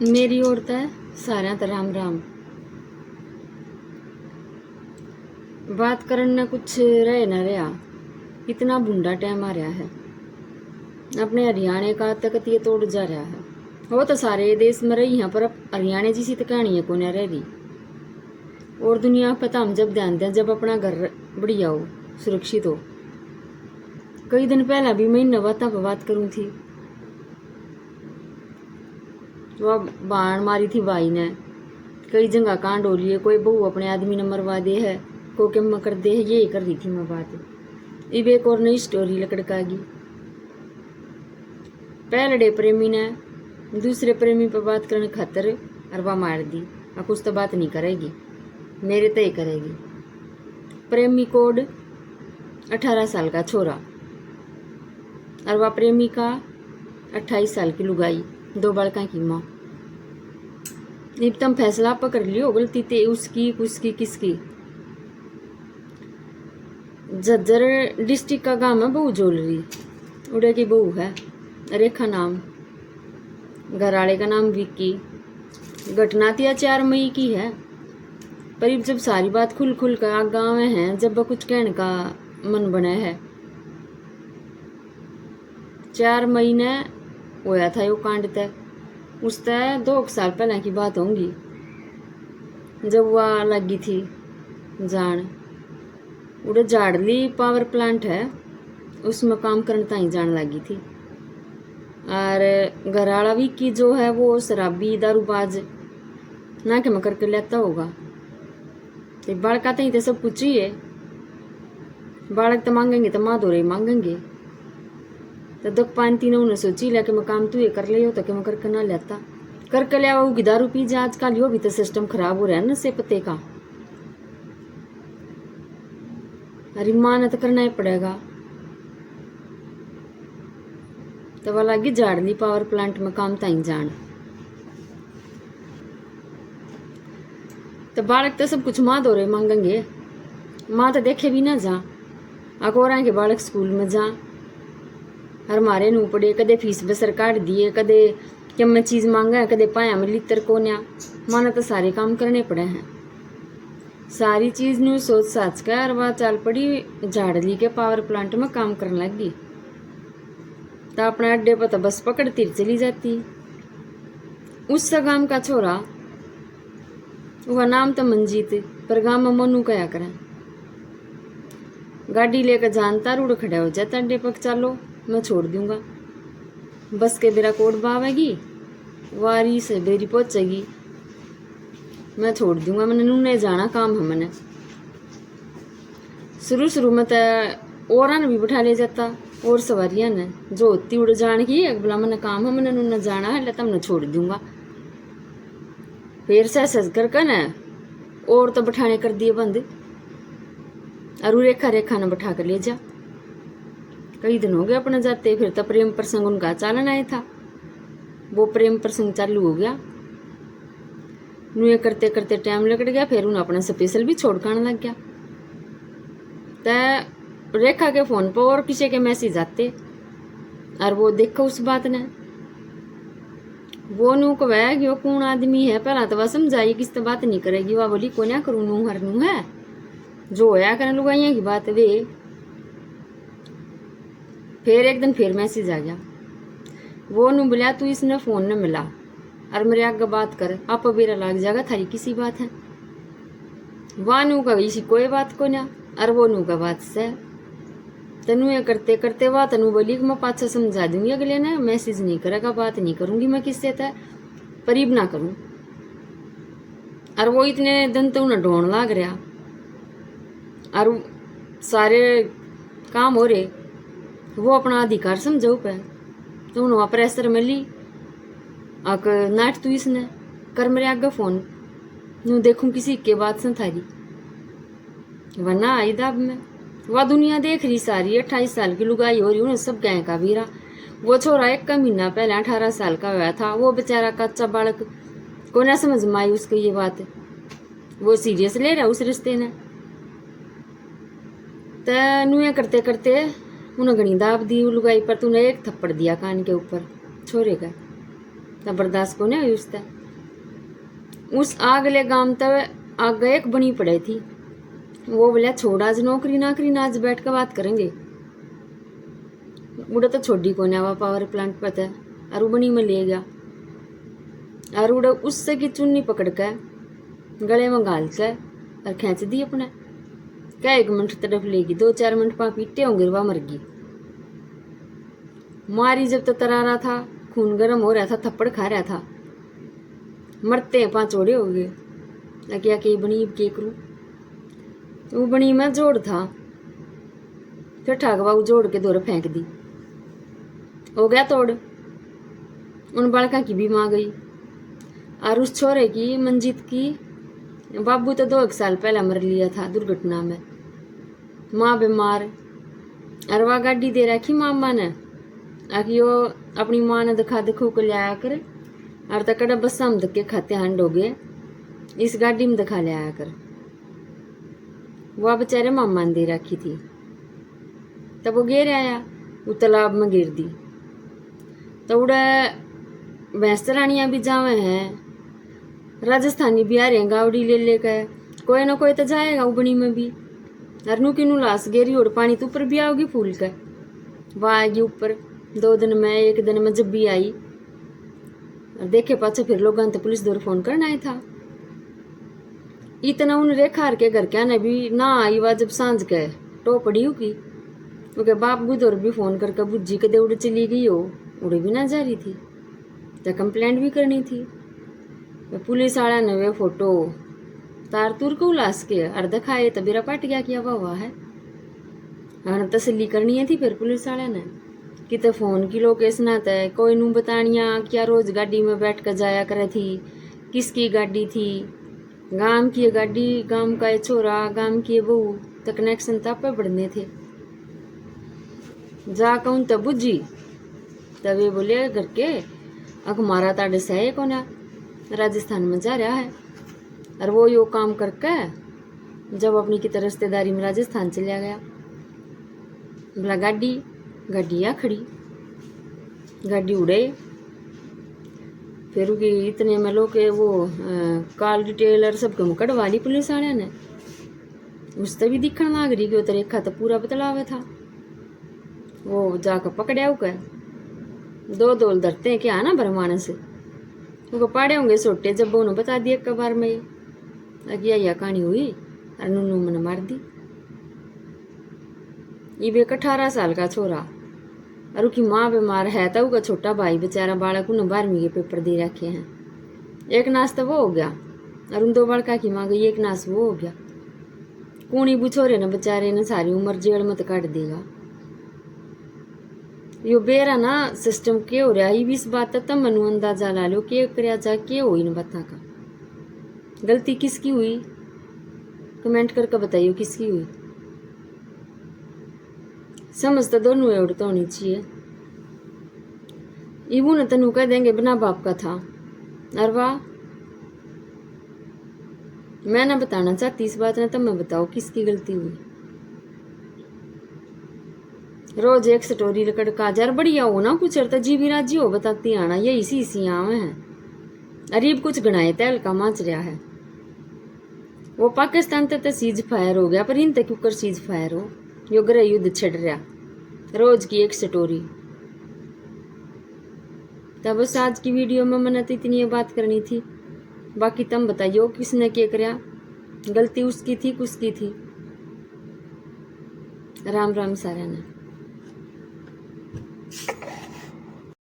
मेरी ओर तै सारा तो राम राम। बात करन न कुछ रहे न रहा, इतना बूंदा टाइम आ रहा है। अपने हरियाणा का तकत ये तोड़ जा रहा है। वो तो सारे देश में रही हैं, पर अब हरियाणा जैसी तो कहानी है को न रह रही। और दुनिया पता हम जब ध्यान दें, जब अपना घर बढ़िया हो, सुरक्षित हो। कई दिन पहला भी मैं इन बातों पर बात करूँ थी, तो अब बाण मारी थी भाई ने। कई जगह कांड हो लिए, कोई बहू अपने आदमी ने मरवा दे है, को के म कर दे है, यही कर रही थी मैं बात। इब एक और नई स्टोरी लकड़कागी। पहलड़े प्रेमी ने दूसरे प्रेमी पर बात करने खातर अरबा मार दी। अब कुछ तो बात नहीं करेगी, मेरे तय करेगी। प्रेमी कोड 18 साल का छोरा, अरबा प्रेमी का 28 साल की लुगाई, 2 बालका की माँ। अब तुम फैसला पकड़ लियो, गलती ते उसकी उसकी किसकी। झज्जर डिस्ट्रिक्ट का गांव है बहू जोलरी, उड़े की बहू है रेखा नाम, घर वाले का नाम विक्की। घटना थी 4 मई की है। पर जब सारी बात खुल खुल कर गाँव में है, जब कुछ कहने का मन बना है। 4 मई ने होया था यो कांड तय, उस तय 2 साल पहले की बात होंगी, जब वह लगी थी जान। उड़े जाड़ली पावर प्लांट है, उसमें काम करने ताई जान लगी थी। और घरवाला भी की जो है वो शराबी दारूबाज ना के मकर के लेता होगा। तो बालका तई तो सब कुछ ही है, बालक तो मांगेंगे तो माँ दोरे मांगेंगे। तो दुख पानती ने उन्हें सोची ला कि मैं काम तू ये कर ले हो, तो कि मैं करके ना लेता करके लिया वो दारू पी जा। आजकल यो भी तो सिस्टम खराब हो रहा है नशे पत्ते का। अरे माँ ने तो करना ही पड़ेगा। तो वह लगी जाड़ली पावर प्लांट में काम ताई जान। तो बालक तो सब कुछ माँ दोरे मांगेंगे, माँ तो देखे भी ना जा। अकोरा के बालक स्कूल में जा, हर मारे नू पड़े, कदे फीस बसर काट दिए, कदे क्या मैं चीज मांगा, कदे पाया में लितर कोन्या। माँ ने तो सारे काम करने पड़े हैं। सारी चीज नू सोच साच कर वह चल पड़ी झाड़ली के पावर प्लांट में काम करने लगी। तो अपने अड्डे पर तो बस पकड़ती चली जाती। उस गांव का छोरा, वह नाम तो मंजीत, पर गांव में मनु कया करे। गाड़ी लेकर जानता रूढ़ खड़ा हो जाता अड्डे पर, चलो मैं छोड़ दूंगा, बस के बेरा कोट बावेगी, वारी से बेरी पहुंचेगी, मैं छोड़ दूंगा, मैंने नूने जाना काम है। मैंने शुरू में तो और ने भी बिठा ले जाता, और सवारियां ने जो होती उड़ जान की, बोला मैंने काम है, मैंने नूने जाना है, लेता मैं छोड़ दूंगा। फिर से सज कर न और तो बिठाने कर दिए बंद, और रेखा रेखा ने बिठा कर ले जा। कई दिन हो गए अपने जाते, फिर तो प्रेम प्रसंग उनका चालन आया था, वो प्रेम प्रसंग चालू हो गया। नुए करते करते टाइम लग गया, फिर उन्हें अपना स्पेशल भी छोड़काने लग गया। तो रेखा के फोन पर और किसी के मैसेज आते, और वो देखो उस बात ने, वो नू कहे कि वो कौन आदमी है। पहला तो वह समझाई किस तो बात नहीं करेगी, वह बोली को ना करूँ, नू हर नू है जो होया करने लुगाइया की बात वे। फिर एक दिन फिर मैसेज आ गया, वो नू बोलिया तू इसने फोन न मिला और मेरे आगे बात कर, आप बेरा लाग जाएगा, थारी किसी बात है। वह नू का इसी कोई बात को ना, और वो नू का बात से तनु ये करते करते वह तनु बोली कि मैं पाछा समझा दूंगी, अगले ने मैसेज नहीं करेगा, बात नहीं करूंगी मैं किससे तय, परीब ना करूं। और वो इतने दिन तो उन्हें ढोण लाग रहा, और सारे काम हो रहे, वो अपना अधिकार समझो पे। तो उन्होंने प्रेशर मिली अक नाट तू इसने कर मेरे आगे फोन, नू देखूं किसी के बात से थारी, वरना आई दाब में। वह दुनिया देख रही सारी, 28 साल की लुगाई हो रही, उन्हें सब गए का वीरा। वो छोरा 1 का महीना पहले 18 साल का हुआ था, वो बेचारा कच्चा बालक को ना समझ में आई उसको ये बात, वो सीरियस ले रहा उस रिश्ते ने। नुए करते करते उन्हें घनी दाब दी लुगाई पर, तूने एक थप्पड़ दिया कान के ऊपर छोरे का। तब बर्दाश्त को नहीं हुई उससे। उस आगले गांव तक आगे एक बनी पड़े थी। वो बोला छोड़ आज नौकरी नाकरी ना, आज बैठ कर बात करेंगे। उड़ा तो छोड़ी को नवा पावर प्लांट पता है, और वो बनी में ले गया और उड़ा उससे की चुन्नी पकड़ के गले में गाल के और खींच दी अपने। क्या 1 मिनट तरफ लेगी, 2-4 मिनट पा पीटे होंगे, वह मर गई। मारी जब तो तरारा था, खून गर्म हो रहा था, थप्पड़ खा रहा था, मरते 5 ओड़े हो गए। क्या के बनी के करूं, वो बनी में जोड़ था, फिर ठाक बाबू जोड़ के दौरे फेंक दी, हो गया तोड़। उन बालका की भी माँ गई और उस छोरे की मंजीत की बाबू तो 2 साल पहले मर लिया था दुर्घटना में। माँ बीमार और वह गाड़ी दे रखी मामा ने, आखिर वो अपनी माँ ने दिखा दिखो को ले आया कर और तकड़ा बस हम धक्के खाते हंड हो गए, इस गाड़ी में दिखा ले आया कर। वह बेचारे मामा ने दे रखी थी। तब वो गिर आया, वो तालाब में गिर दी। तो उड़ा भैंस चरानियाँ भी जावे हैं, राजस्थानी भी आ रहे हैं गावड़ी ले लेकर, कोई ना कोई तो जाएगा उबनी में भी। और नू की नू लाश गेरी और पानी तो ऊपर भी आओगी फूल कर, वह आएगी ऊपर 2 दिन में 1 दिन में जब भी आई। और देखे पाछे फिर लोग तो पुलिस दौर फोन करना ही था। इतना उन रेखार के घर क्या ने भी ना आई, वह जब सांझ के टो पड़ी होगी, क्योंकि बाप बुधौर भी फोन करके बुज्जी के दौड़ चली गई हो, उड़े भी ना जा रही थी, तो कंप्लेंट भी करनी थी। पुलिस वाला ने वे फोटो तार तुर को उलास के और दिखाए तो बेरा पट गया किया हुआ है। हाँ तसली करनी है थी फिर पुलिस वाले ने कि तो फोन की लोकेशन आता है, कोई नू बतानिया क्या रोज गाड़ी में बैठ कर जाया करे थी, किसकी गाड़ी थी, गांव की गाड़ी, गांव का छोरा, गांव की बहू, तो कनेक्शन तापे बढ़ने थे। जा कहूँ तो बुझी तब ये बोले घर के अग मारा ताड़े से है कौन राजस्थान में जा रहा है, और वो यो काम करके जब अपनी की तरह रिश्तेदारी में राजस्थान चला गया। बोला गाड़ी आ खड़ी, गाड़ी उड़े, फिर इतने में लोग के वो कॉल डिटेलर सबके मुँह कटवा ली पुलिस वाले ने। उससे भी दिखण लाग रही कि उतर रेखा तो पूरा बतलावे था। वो जाकर पकड़े उके 2 दोल धरते हैं क्या ना भरमाने से, उनको पाड़े होंगे सोटे। जब उन्होंने बता दिया एक बार में अगिया यह कहानी हुई और नूनू मैंने मार दी। ये भी 18 साल का छोरा और उसकी माँ बीमार है, तो उसका छोटा भाई बेचारा बालक उन्हें 12वीं के पेपर दे रखे हैं। एक नाश तो वो हो गया और उन 2 बालका की माँ गई, एक नाश वो हो गया। कूणी बुछोरे ने बेचारे ने सारी उम्र जेल में तो काट देगा। यो बेरा ना सिस्टम के हो रहा है, इस बात तब मनु अंदाजा ला लो के करया जा के हो इन बातों का। गलती किसकी हुई कमेंट करके बताइए, किसकी हुई। समझ तो दोनों औरत होनी चाहिए। इबू ने तनु कह देंगे बिना बाप का था, और वाह मैं ना बताना चाहती इस बात ने, तब मैं बताओ किसकी गलती हुई। रोज एक स्टोरी लकड़ का जार बढ़िया हो ना कुछ तो जी भी राजी हो बताती आना, ये इसी आवे हैं। अरीब कुछ गणाए तेल का माच रहा है। वो पाकिस्तान तक सीज फायर हो गया, पर इन तक क्यों सीज फायर हो, यो गृह युद्ध छिड़ रहा, रोज की एक स्टोरी। तब बस आज की वीडियो में मैंने तो इतनी बात करनी थी। बाकी तुम बताइयो किसने क्या कराया, गलती उसकी थी किसकी थी। राम राम सारा ने।